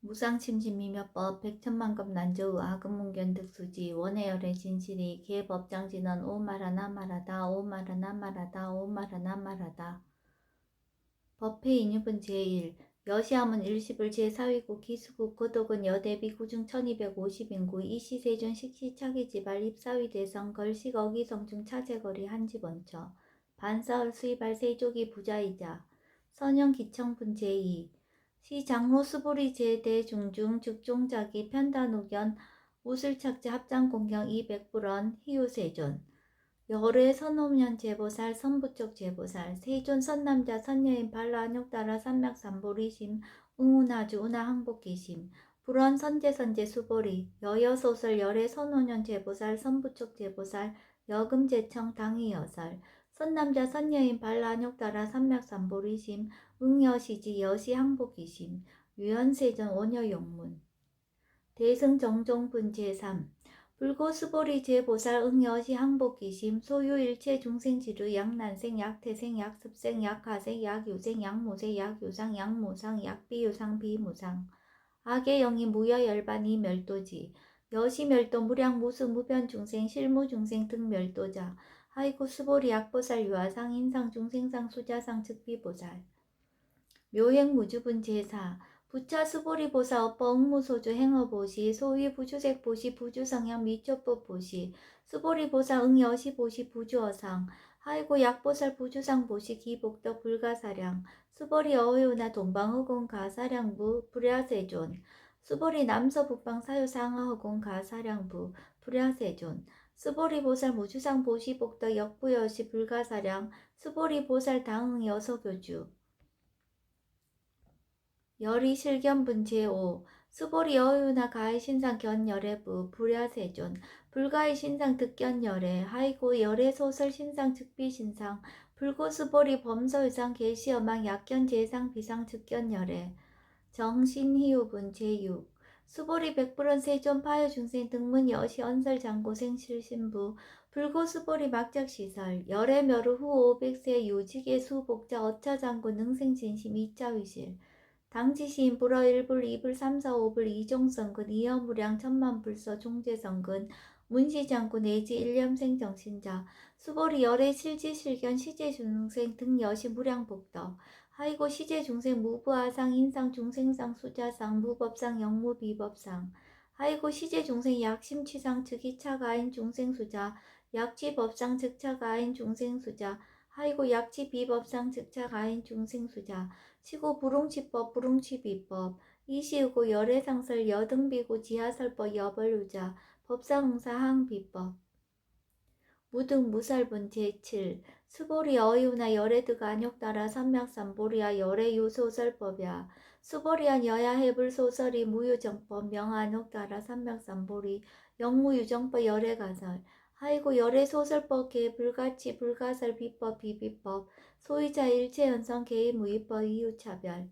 무상침심미며법 백천만급 난조의 아금문견득수지 원해열의 진실이 계법장진언 오마라나 말하다 오마라나 말하다 오마라나 말하다. 법회 인유분 제1 여시함은 일시불 제4위국 기수국 고독은 여대비 구중 1250인구 이시세존 식시차기지발 입사위 대성 걸식 어기성중 차제거리 한집원처 반사얼 수입할 세족이 부자이자 선영기청분 제2 시장로 수보리 제대중중 즉종자기 편단우견 우슬착제 합장공경 200불원 희우세존 열애 선호년 제보살 선부쪽 제보살 세존 선남자 선여인 발라안욕따라 삼맥삼보리심 응우나주 운하항복기심 불원 선제선제 수보리 여여소설 열애 선호년 제보살 선부쪽 제보살 여금제청 당의여설 선남자 선여인 발라안욕따라 삼맥삼보리심 응여시지 여시항복기심 유연세전 원여용문 대승정종분 제3 불고수보리 제보살 응여시 항복기심 소유일체 중생지루 약난생 약태생 약습생 약하생 약유생 약무생 약유상 약무상 약비유상 비무상 악의 영이 무여열반 이멸도지 여시멸도 무량무수 무변중생 실무중생 등멸도자 하이구 수보리 약보살 유아상 인상중생상 수자상 즉비보살 묘행무주분 제4 부차 수보리 보사 업보 응무소주 행어보시 소위 부주색 보시 부주성형 미초법 보시 수보리 보사 응여시 보시 부주어상 하이고 약보살 부주상 보시 기복덕 불가사량 수보리 어의우나 동방허공 가사량부 불야세존 수보리 남서북방 사유상하허공 가사량부 불야세존 수보리 보살 무주상 보시 복덕 역부여시 불가사량 수보리 보살 당응 여서교주 열이 실견분 제5 수보리 여유나 가의 신상 견열애부 불야세존 불가의 신상 득견열애 하이고 열애 소설 신상 즉비 신상 불고 수보리 범서유상 계시어망 약견 제상 비상 즉견열애 정신희우분 제6 수보리 백불원 세존 파여 중생 등문 여시 언설 장고생 실신부 불고 수보리 막작시설 열애 멸후 후 500세 유직의 수복자 어차장고 능생 진심 이자위실 당지시인 불어 1불 2불 3, 4, 5불 이종성근 이여무량 천만불서 종제성근 문시장구 내지 일념생 정신자 수보리 열애 실지실견 시제중생 등 여시 무량복덕 하이고 시제중생 무부하상 인상 중생상 수자상 무법상 영무비법상 하이고 시제중생 약심취상 즉이차가인 중생수자 약취법상 즉차가인 중생수자 하이고 약취비법상 즉차가인 중생수자 시고 불웅치법 불웅치비법 이시우고 열애상설 여등비고 지하설법 여벌유자 법상응사항비법 무등무살분 제7 수보리 어이우나 열애드가 안욕따라 삼맥삼보리아 열애유소설법이야 수보리안 여야해불소설이 무유정법 명안욕따라 삼맥삼보리 영무유정법 열애가설 하이고 열애소설법 개불가치 불가설 비법 비비법 소유자 일체연성 개의무위법 이유차별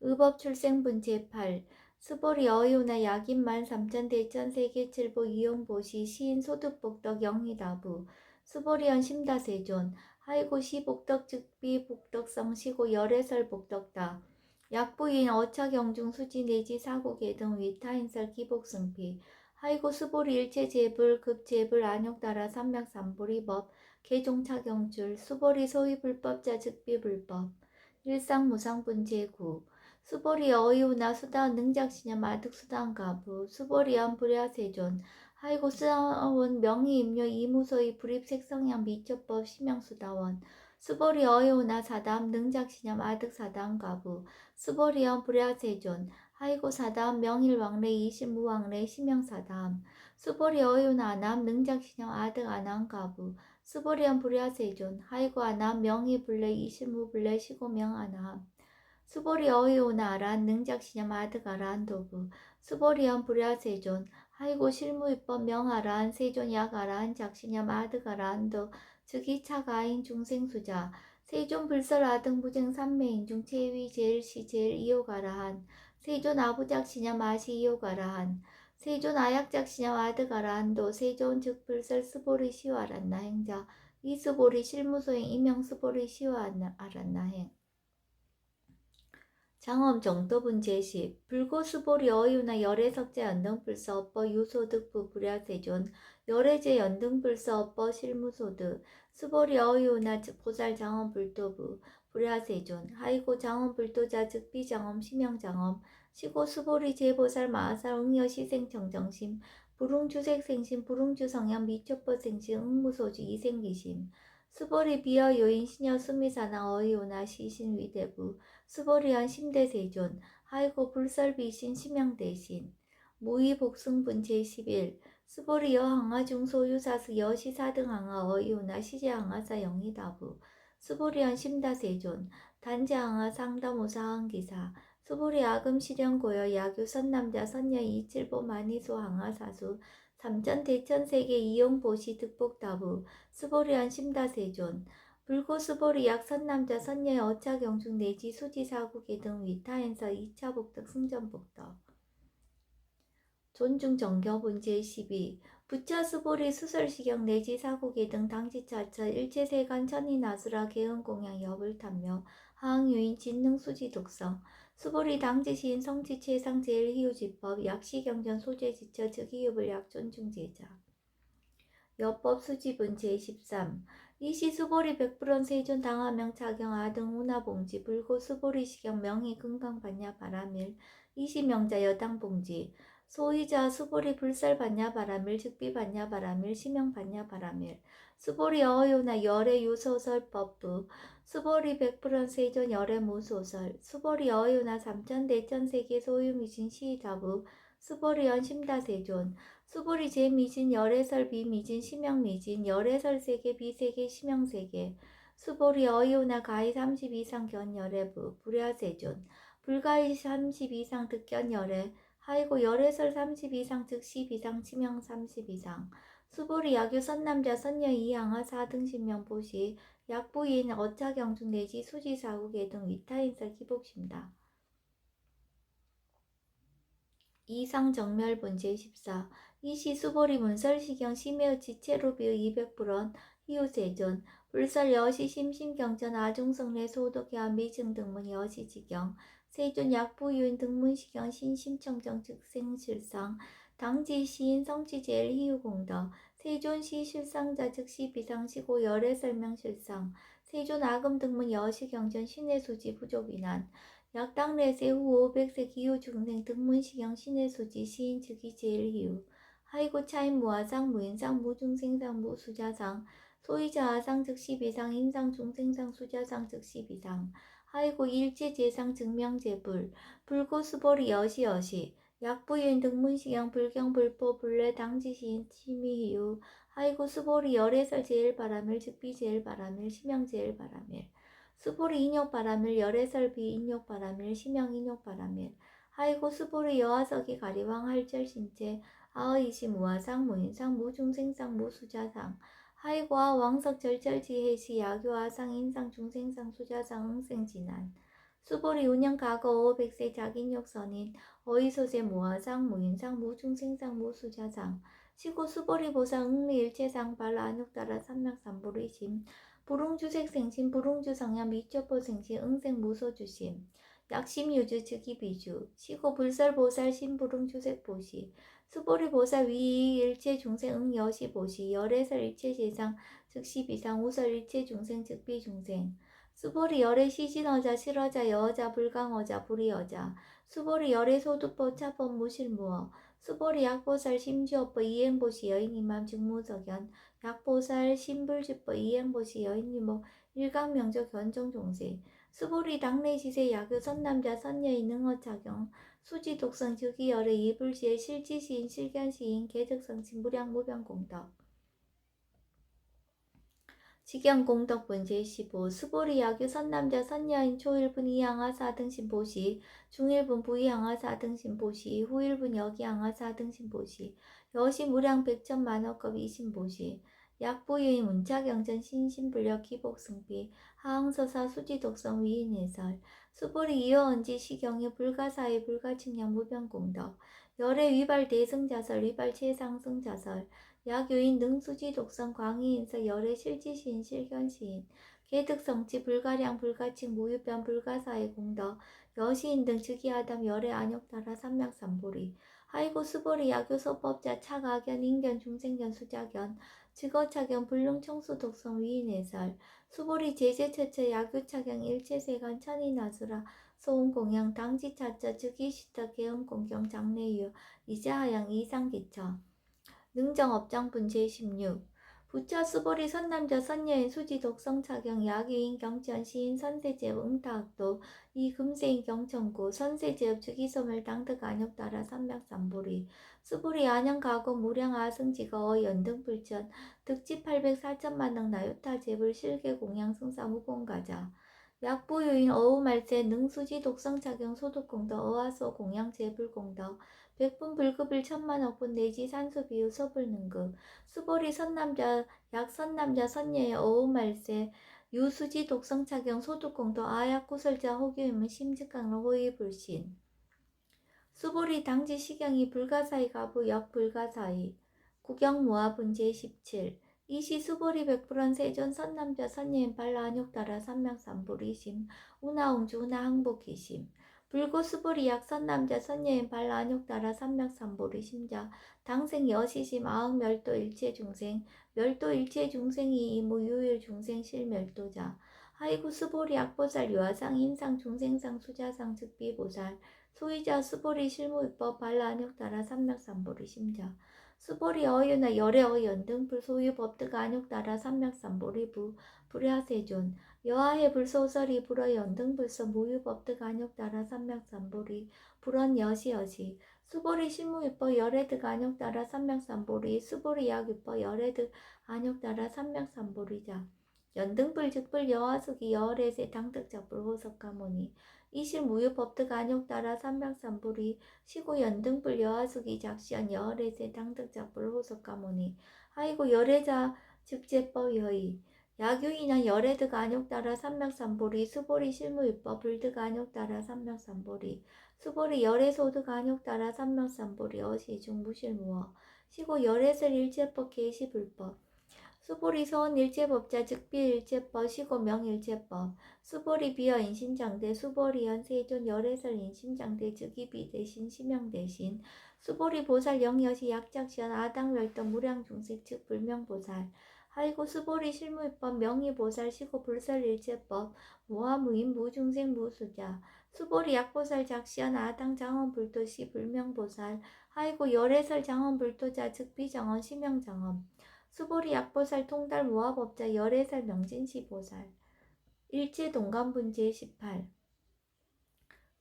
의법 출생분 제8 수보리 어이우나 약인만 삼천대천 세계칠보 이용보시 시인 소득복덕 영희다부 수보리언 심다세존 하이고 시복덕 즉비 복덕성 시고 열애설 복덕다 약부인 어차경중 수지 내지 사고계 등 위타인설 기복승피 하이고 수보리 일체제불 급제불 안욕따라 삼맥삼보리법 개종차경줄 수보리 소위불법자 즉비불법 일상무상분 제9 수보리 어이우나 수다원 능작시녀 마득수다원 가부 수보리언 불야세존 하이고 수다원 명의임료 이무소의 불입색성향 미처법 심형수다원 수보리 어이우나 사다음 능작시녀 마득사다원 가부 수보리언 불야세존 하이고 사다음 명일왕래 이실무왕래 심형사다음 수보리 어이우나 아남 능작시녀 아득 아남 가부 수보리언 불야세존 하이고 아남 명의불래 이실무불래 시고명 아남 수보리 어이오나 아란 능작시녀 아득 아란 도부 수보리언 불야세존 하이고 실무입법 명아란 세존 약아란 작시녀 아득 아란도 즉이차가인 중생수자 세존 불설 아등 부쟁 삼매인중 체위 제일시 제일 이오가라한 세존 아부작시녀 마시 이오가라한 세존 아약작시녀 아득 아란도 세존 즉불설 수보리 시와란나 행자 이수보리 실무소행 이명수보리 시와란나 행 장엄 정도분 제시 불고수보리 어유나 열애석제 연등불서 업버 유소득부 불야세존 열애제 연등불서 업버 실무소득 수보리 어유나 보살 장엄 불도부 불야세존 하이고 장엄 불도자 즉비 장엄 심형 장엄 시고 수보리 제보살 마하살 응여 시생 정정심 불웅주색 생심 불웅주 성향 미초법 생심 응무소주 이생기심 수보리 비어 요인 시녀 수미사나 어이오나 시신 위대부 수보리한 심대세존 하이고 불설비신 심양대신 무의복승분 제11 수보리 여항아중 소유사스 여시사등 항아 어이오나 시제항아사 영이다부 수보리한 심다세존 단제항아 상다모사 항기사 수보리 아금 실현고여 야교 선남자 선녀 이칠보 만이소 항아사수 삼전 대천세계 이용보시 득복다부 수보리한 심다세존 불고수보리 약선남자 선녀의 어차경중 내지 수지사국의 등 위타엔서 2차 복덕 승전복덕 존중정겨본 제12 부차수보리 수설시경 내지 사국의 등 당지차처 일체세간 천이나수라 개은공양 여불탐묘 하항유인 진능수지 독성 수보리 당지시인 성지체상 제일희우지법 약시경전 소재지처 즉희읍을 약존중제자 여법 수집은 제13 이시 수보리 백불원 세존 당하명 차경 아등 운하봉지 불고 수보리 시경 명의 금강 반야 바라밀 이시 명자 여당 봉지 소이자 수보리 불살 반야 바라밀 즉비 반야 바라밀 시명 반야 바라밀 수보리 어요나 열애 유소설 법부 수보리 백불원 세존 열애 무소설 수보리 어요나 삼천대천세계 소유미신 시다부 수보리 연심다세존 수보리 제미진 열애설 비미진 심형미진 열애설 세계 비세계 심형세계 수보리 어이오나 가히 30 이상 견열애부 불야세존 불가히 30 이상 득견열애 하이고 열애설 30 이상 즉시 비상 치명 30 이상 수보리 야교 선남자 선녀 이양아 4등 신명보시 약부인 어차경중 내지 수지사국의 등 위타인설 기복심다. 이상정멸분 제14 이시 수보리 문설시경 심해의 지체로비의 200불원 희우세존 불설 여시 심심경전 아중성례 소독야 미증 등문 여시지경 세존 약부유인 등문시경 신심청정 즉생실상 당지시인 성취제일 희우공덕 세존시 실상자 즉시 비상시고 열애 설명실상 세존 아금 등문 여시경전 신의수지 부족이난 약당내세 후 500세 기후 중생 등문시경 신의수지 시인 즉이 제일희우 하이고 차인 무아상 무인상 무중생상 무수자상 소이자 아상 즉시 비상 인상 중생상 수자상 즉시 비상 하이고 일제제상 증명제불 불고수보리 여시여시 약부인 등문시경 불경불포 불례 당지시인 치미희우 하이고 수보리 열애설 제일바라밀 즉비 제일바라밀 심형 제일바라밀 수보리 인욕바라밀 열애설비 인욕바라밀 심형 인욕바라밀 하이고 수보리 여하석이 가리왕 할절신체 아의이시 무아상 무인상 무중생상 무수자상 하이고아 왕석 절절지해시 야교아상 인상 중생상 수자상 응생진안 수보리 운영 과거 500세 자긴욕선인 어이소세 무아상 무인상 무중생상 무수자상 시고 수보리 보상 응리일체상 발 안육따라 삼맥삼보리심 불웅주색 생심 불웅주 성향 미초포 생심 응생 무소주심 약심유주 즉이비주 시고 불설보살 신불웅주색 보시 수보리 보살 위이 일체 중생 응 여시 보시 열애설 일체 세상 즉시 비상 우설 일체 중생 즉비 중생 수보리 열애 시진어자 실어자 여어자 불강어자 불이어자 수보리 열애 소두법 차법 무실무어 수보리 약보살 심주어법 이행보시 여인이맘 직무석연 약보살 신불주법 이행보시 여인이목 일강명적 견정종세 수보리 당내시세 야교 선남자 선녀인 능어차경 수지독성 즉이열의 이불시의 실지시인 실견시인 개적성신 무량무변공덕 직영공덕분 제15 수보리 야교 선남자 선녀인 초일분 이양하 4등신 보시 중일분 부이양하 4등신 보시 후일분 여기양하 4등신 보시 여시 무량 백천만억급 이신 보시 약부유인 문차경전 신신불력 기복승비 하항서사 수지독성 위인해설 수보리 이어언지 시경의 불가사의 불가측량 무변공덕 열의 위발 대승자설 위발 최상승자설 약요인 능수지 독성 광의인서 열의 실지시인 실견시인 개득성치 불가량 불가칭 무유변 불가사의 공덕 여시인 등 즉위하담 열애 안욕따라 삼맥삼보리 하이고 수보리 야교소법자 차가견 인견 중생견 수자견 즉어차견 불능청수 독성 위인해설 수보리 제제처처 야교차경 일체세간 천이나수라 소음공양 당지차처 즉위시터 개음공경 장래유 이자하양 이상기처 능정업장분 제16 부처 수보리 선남자 선여인 수지 독성 차경 야기인 경천 시인 선세제업 응타학도 이금세인 경천구 선세제업 즉위소멸 당득 안욕따라 삼맥삼보리 수보리 안양 가고 무량 아승지가 연등 불천 득지 800 4천만능 나요타 제불 실계 공양 승사 무공가자 약부유인 어우말세 능수지 독성 차경 소득공덕 어화소 공양 제불공덕 백분 불급을 천만억분 내지 산수비유 서불능급 수보리 선남자 약선남자 선녀의 어우말세 유수지 독성차경 소득공도 아약구설자 호규임은 심직강로 호의불신 수보리 당지 시경이 불가사의 가부 역불가사의 구경모아분 제17 이시 수보리 백불원 세존 선남자 선녀인 발라안욕따라 삼명삼보리심 우나옹주 우나항복기심 불고 수보리 약선남자 선녀인 발라안욕따라 삼명삼보리 심자 당생 여시심 아흥멸도 일체중생 멸도 일체중생이 이무 유일 중생 실멸도자 하이구 수보리 약보살 유아상 인상 중생상 수자상 즉비보살 소이자 수보리 실무위법 발라안욕따라 삼맥삼보리 심자 수보리 어유나 열애어 연등 불소유 법득 안욕따라 삼맥삼보리 불야세존 여하해 불소설이 불어 연등 불서 무유 법득 안욕따라 삼맥삼보리 불언 여시여시 수보리 실무위법 열애득 안욕따라 삼맥삼보리 수보리 약위법 열애득 안욕따라 삼맥삼보리자 연등불 즉불 여하숙이 여월에세 당득작불 호석가모니 이실 무유법득 안욕따라 삼백삼불이 시고 연등불 여하숙이 작시한 여월에세 당득작불 호석가모니 하이고 열애자 즉제법 여의 야규이나 열애득 안욕따라 삼백삼불이 수보리 실무유법 불득 안욕따라 삼백삼불이 수보리 열애소득 안욕따라 삼백삼불이 어시중 무실무어 시고 열애설 일제법 계시불법 수보리 서원 일제법자 즉비 일제법 시고 명일제법 수보리 비어 인신장대 수보리연 세존 열애설 인신장대 즉위비 대신 심형 대신 수보리 보살 영여시 약작시연 아당멸도 무량중색 즉 불명보살 하이고 수보리 실무입법 명의보살 시고 불설일제법 모하무인 무중생 무수자 수보리 약보살 작시연 아당 장원불도시 불명보살 하이고 열애설 장원불도자 즉비장원 심형장원 수보리 약보살 통달 무화법자 열애살 명진시보살 일제동관분제 18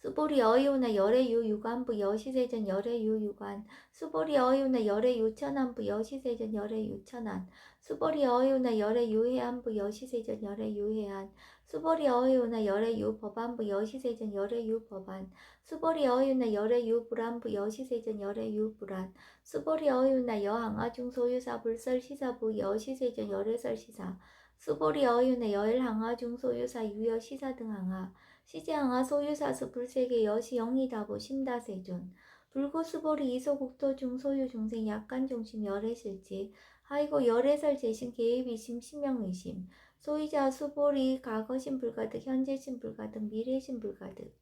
수보리 어이오나 열애유 유관부 여시세전 열애유 유관 수보리 어이오나 열애유 천안부 여시세전 열애유 천안 수보리 어이오나 열애유 해안부 여시세전 열애유 해안 수보리 어이오나 열애유 법안부 여시세전 열애유 법안 수보리 어이오나 열애유 불안부 여시세전 열애유 불안 수보리 어이오나 여항아중 소유사 불설 시사부 여시세전 열애설 시사 수보리 어이오나 여일항아중 소유사 유여 시사 등 항아 시제항아 소유사수 불세계 여시 영리다보 심다세존 불고수보리 이소국토중 소유중생 약간중심 열애실지 하이고 열애설 재신 개입이심 심명의심 소이자 수보리 과거신 불가득 현재신 불가득 미래신 불가득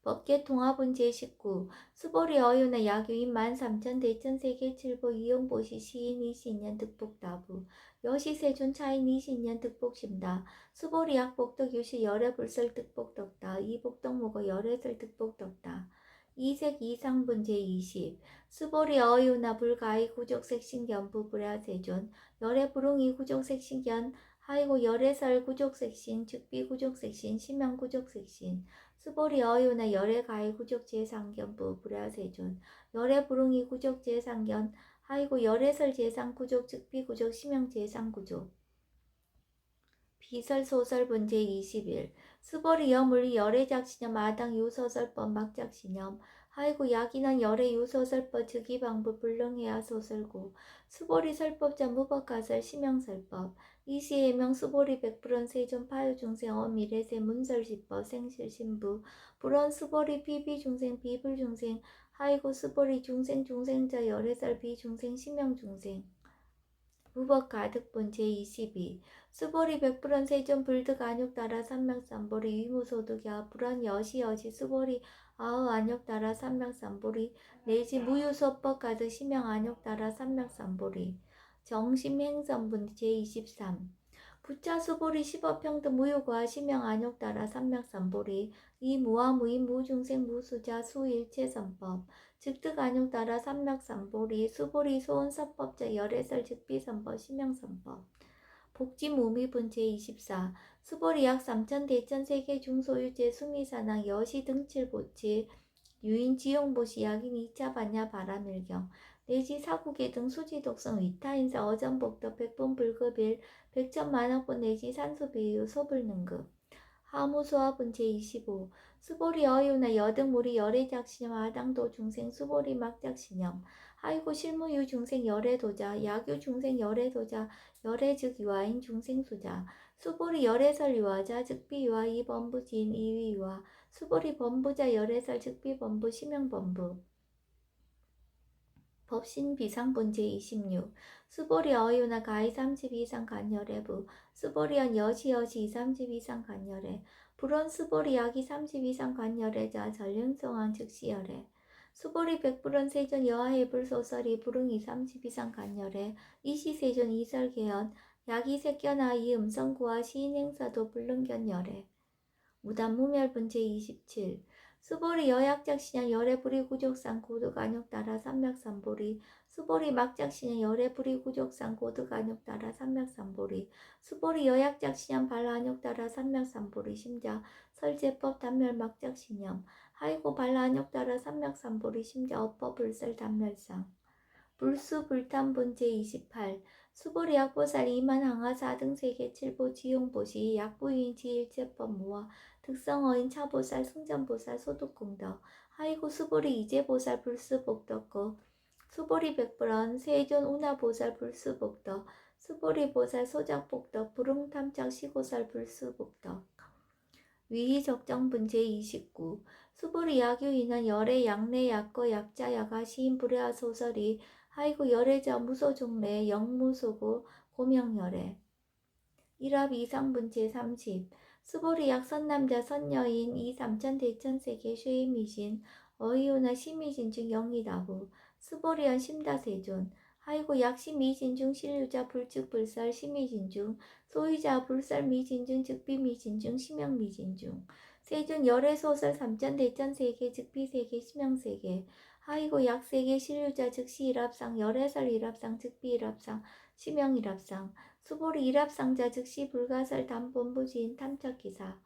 법계 통합은 제19 수보리 어유나 야규인 13,000 대천 세계칠보 이용보시 시인 20년 득복다부 여시세존 차인 20년 득복심다 수보리 약복덕 유시 열애불설 득복덕다 이복덕목어 열애설 득복덕다 이색 이상분 제20 수보리 어유나 불가이 구족색신견부 불야세존 열애불응이 구족색신견 하이고 열애설 구족색신 즉비 구족색신 심형 구족색신 수보리 어유나 열애가이 구족제상견부 불야세존 열애불응이 구족제상견 하이고 열애설 제상구족 즉비구족 심형제상구족 비설소설분 제21 수보리 여물리 열애작신념 마당 유소설법 막작신념 하이고 야기난 열애 유소설법 즉위방부 불능해야 소설고 수보리 설법자 무법가설 심형설법 이시해명 수보리 백불원 세존 파유중생 어미래세 문설시법 생실신부 불원 수보리 비비중생 비불중생 하이고 수보리 중생 중생자 열애설 비중생 심형중생 무법 가득본 제22 수보리 백불원 세존 불득 안욕 따라 삼명삼보리 위무소득야 불원 여시 수보리 아흐 안욕 따라 삼명삼보리 내지 무유소법 가득 심형 안욕 따라 삼명삼보리 정심행선분 제23 부차 수보리 십업평등 무효과 심형 안욕 따라 삼명삼보리 이 무와 무인 무중생 무수자 수일체선법 즉득 안욕 따라 삼명삼보리 수보리 소원선법자 열애설 즉비선법 심형선법 복지무미분 제24 수보리 약 3천 대천 세계 중소유재 수미사낭 여시 등칠보치 유인 지용보시 약인 2차 반야 바람일경 내지 사국의 등 수지독성 위타인사 어전복덕 백분불급일 백천만억분 내지 산수비유 소불능급 하무소화분 제25 수보리 어유나 여등무리 열애작신염 아당도 중생 수보리 막작신염 하이고 실무유 중생 열애도자 야규 중생 열애도자 열애즉 유아인 중생수자 수보리 열애설 유아자 즉비유아 이범부지인 이위유아 수보리 범부자 열애설 즉비범부 심형범부 법신 비상분 제26 수보리 어유나 가히 30 이상 간열애부 수보리언 여시 30 이상 간열애 불원 수보리 약이 30 이상 간열애자 전륜성왕 즉시열애 수보리 백불원 세존 여하해불 소설이 불응이 30 이상 간열애 이시세존 이설개연 약이 색견아 이 음성구와 시인행사도 불능견열애 무단무멸분 제27 수보리 여약작신양 열애불이 구족상 고득안욕 따라 삼맥삼보리 수보리 막작신양 열애불이 구족상 고득안욕 따라 삼맥삼보리 수보리 여약작신양 발라안욕 따라 삼맥삼보리 심자 설제법 단멸 막작신양 하이고 발라안욕 따라 삼맥삼보리 심자 업법불설 단멸상 불수 불탄분 제28 수보리 약보살 이만 항하사 등 세계 칠보 지용보시 약부인 지일제법 모아 특성어인 차보살 승전보살 소득공덕 하이고 수보리 이제보살 불수복덕고 수보리 백불원 세존 운하보살 불수복덕 수보리 보살 소작복덕 불응탐착 시고살 불수복덕 위의적정분 제29 수보리 야규인은 열애 약내 약거 약자 야가 시인 불애하 소설이 하이고 열애자 무소종래 영무소고 고명열애 일합 이상분 제30 수보리 약 선남자 선여인 이 삼천 대천세계 쉐이미신 어이오나 시미진 중 영이다후 수보리언 심다세존 하이고 약 시미진 중 신류자 불측 불설 시미진 중 소유자 불설 미진 중 즉비 미진 중 심형 미진 중 세존 열애소설 삼천 대천세계 즉비세계 심형세계 하이고 약세계 신류자 즉시 일합상 열애설 일합상 즉비 일합상 심형 일합상 수보리 일합상자 즉시 불가설 담본부지인 탐척기사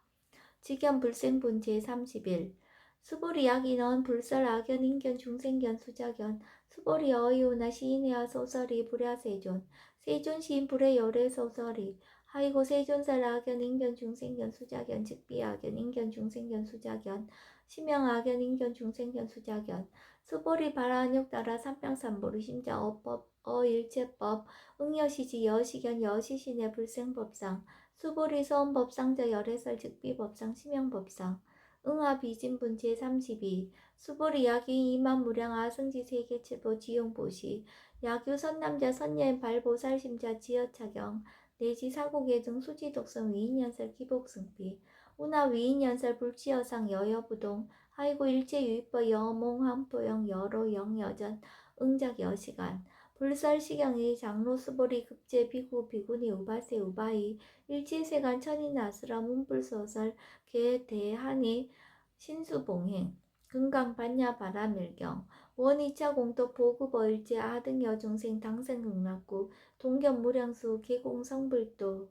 직견 불생분 제31 수보리 약인원 불설 악견 인견 중생견 수자견 수보리 어이오나 시인회화 소설이 불야세존 세존 시인 불의 열애 소설이 하이고 세존살 악견 인견 중생견 수자견 즉비 악견 인견 중생견 수자견 심형 악견 인견 중생견 수자견 수보리 발안욕 따라 삼명삼보리 심자 어법 어일체법 응여시지 여시견 여시신의 불생법상 수보리 서원법상자 열애설 즉비법상 심형법상 응하비진분 제32 수보리 야기 이만무량 아승지 세계칠보 지용보시 야규 선남자 선여인 발보살심자 지여차경 내지 사고계 등 수지독성 위인연설 기복승비 운하 위인연설 불치여상 여여부동 하이고 일체유입법 여몽함포영 여로 영여전 응작 여시간 불설시경의 장로 수보리 급제 비구 비구니 우바세 우바이 일체세간 천인아수라 문불소설 개대하니 신수봉행 금강반야 바라밀경 원이차 공덕 보급어일제 아등여중생 당생극락구 동견무량수 계공성불도